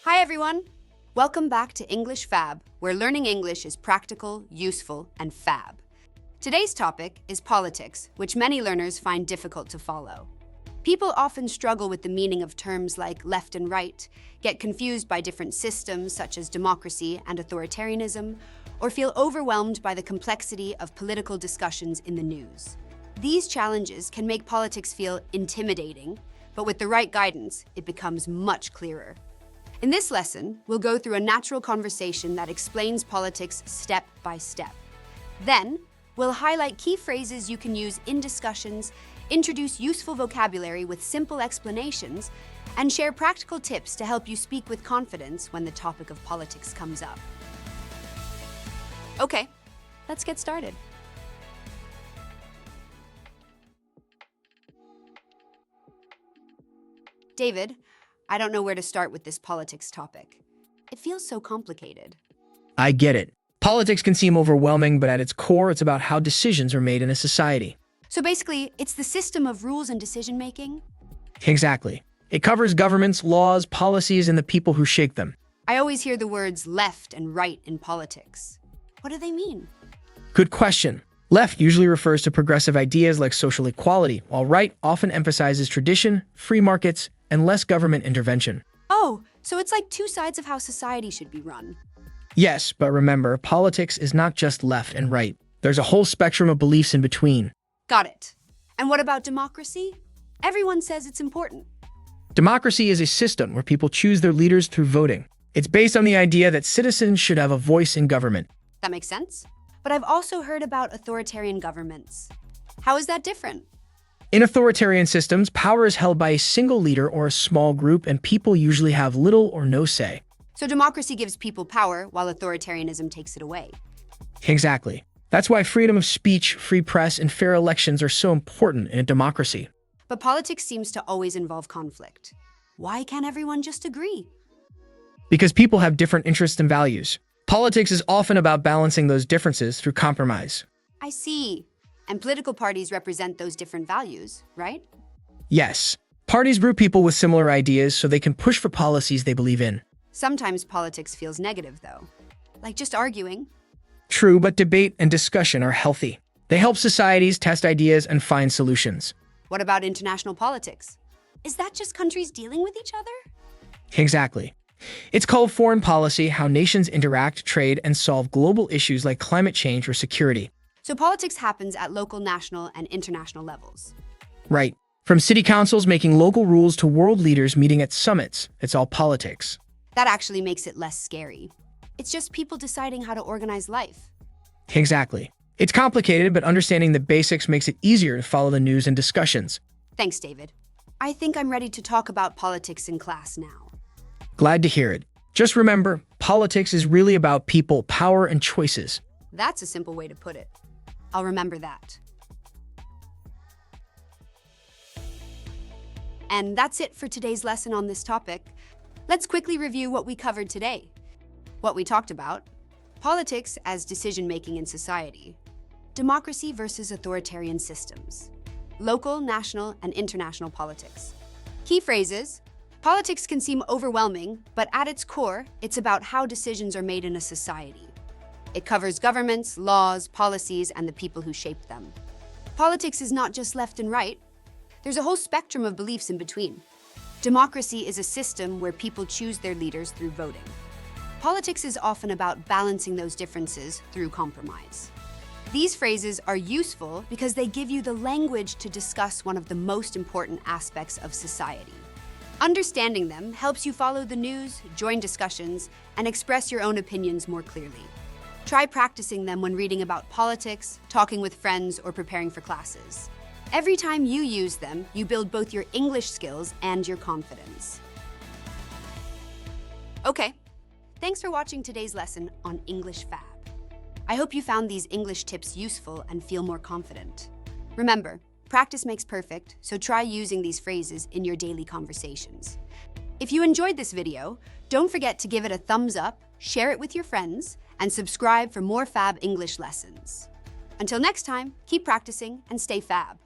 Hi everyone! Welcome back to English Fab, where learning English is practical, useful, and fab. Today's topic is politics, which many learners find difficult to follow. People often struggle with the meaning of terms like left and right, get confused by different systems such as democracy and authoritarianism, or feel overwhelmed by the complexity of political discussions in the news. These challenges can make politics feel intimidating, but with the right guidance, it becomes much clearer. In this lesson, we'll go through a natural conversation that explains politics step by step. Then, we'll highlight key phrases you can use in discussions, introduce useful vocabulary with simple explanations, and share practical tips to help you speak with confidence when the topic of politics comes up. Okay, let's get started. David, I don't know where to start with this politics topic. It feels so complicated. I get it. Politics can seem overwhelming, but at its core, it's about how decisions are made in a society. So basically, it's the system of rules and decision-making? Exactly. It covers governments, laws, policies, and the people who shape them. I always hear the words left and right in politics. What do they mean? Good question. Left usually refers to progressive ideas like social equality, while right often emphasizes tradition, free markets, and less government intervention. Oh, so it's like two sides of how society should be run. Yes, but remember, politics is not just left and right. There's a whole spectrum of beliefs in between. Got it. And what about democracy? Everyone says it's important. Democracy is a system where people choose their leaders through voting. It's based on the idea that citizens should have a voice in government. That makes sense. But I've also heard about authoritarian governments. How is that different? In authoritarian systems, power is held by a single leader or a small group, and people usually have little or no say. So democracy gives people power, while authoritarianism takes it away. Exactly. That's why freedom of speech, free press, and fair elections are so important in a democracy. But politics seems to always involve conflict. Why can't everyone just agree? Because people have different interests and values. Politics is often about balancing those differences through compromise. I see. And political parties represent those different values, right? Yes. Parties group people with similar ideas so they can push for policies they believe in. Sometimes politics feels negative, though. Like just arguing. True, but debate and discussion are healthy. They help societies test ideas and find solutions. What about international politics? Is that just countries dealing with each other? Exactly. It's called foreign policy, how nations interact, trade, and solve global issues like climate change or security. So politics happens at local, national, and international levels. Right. From city councils making local rules to world leaders meeting at summits, it's all politics. That actually makes it less scary. It's just people deciding how to organize life. Exactly. It's complicated, but understanding the basics makes it easier to follow the news and discussions. Thanks, David. I think I'm ready to talk about politics in class now. Glad to hear it. Just remember, politics is really about people, power, and choices. That's a simple way to put it. I'll remember that. And that's it for today's lesson on this topic. Let's quickly review what we covered today. What we talked about: politics as decision-making in society, democracy versus authoritarian systems, local, national, and international politics. Key phrases: politics can seem overwhelming, but at its core, it's about how decisions are made in a society. It covers governments, laws, policies, and the people who shape them. Politics is not just left and right. There's a whole spectrum of beliefs in between. Democracy is a system where people choose their leaders through voting. Politics is often about balancing those differences through compromise. These phrases are useful because they give you the language to discuss one of the most important aspects of society. Understanding them helps you follow the news, join discussions, and express your own opinions more clearly. Try practicing them when reading about politics, talking with friends, or preparing for classes. Every time you use them, you build both your English skills and your confidence. Okay, thanks for watching today's lesson on English Fab. I hope you found these English tips useful and feel more confident. Remember, practice makes perfect, so try using these phrases in your daily conversations. If you enjoyed this video, don't forget to give it a thumbs up, share it with your friends, and subscribe for more Fab English lessons. Until next time, keep practicing and stay Fab.